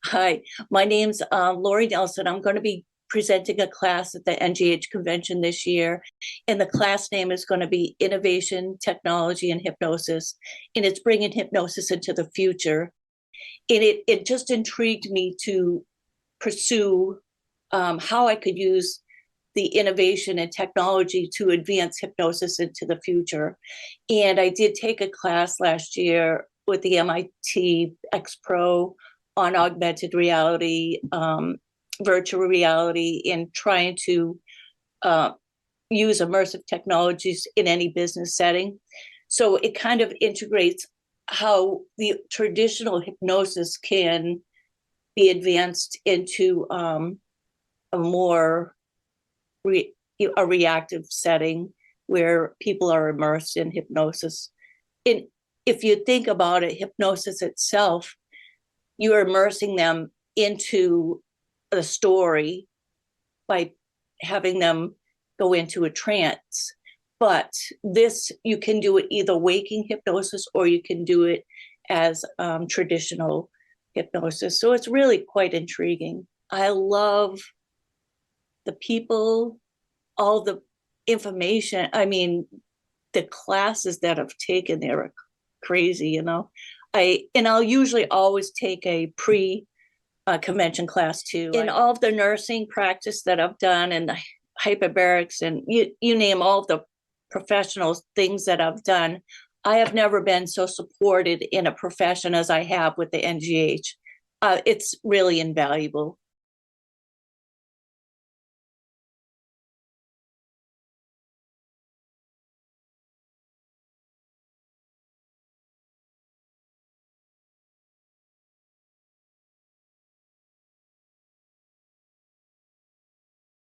Hi, my name's Lori Nelson. I'm going to be presenting a class at the NGH Convention this year, and the class name is going to be Innovation, Technology, and Hypnosis, and it's bringing hypnosis into the future. And it just intrigued me to pursue how I could use the innovation and technology to advance hypnosis into the future. And I did take a class last year with the MIT X Pro on augmented reality, virtual reality, in trying to uh, use immersive technologies in any business setting. So it kind of integrates how the traditional hypnosis can be advanced into a more a reactive setting where people are immersed in hypnosis. And if you think about it, hypnosis itself, you're immersing them into the story by having them go into a trance. But this, you can do it either waking hypnosis or you can do it as traditional hypnosis. So it's really quite intriguing. I love the people, all the information. I mean, the classes that I've taken there are crazy, you know. I'll usually always take a pre convention class too. In all of the nursing practice that I've done and the hyperbarics and you name all of the professional things that I've done, I have never been so supported in a profession as I have with the NGH. It's really invaluable.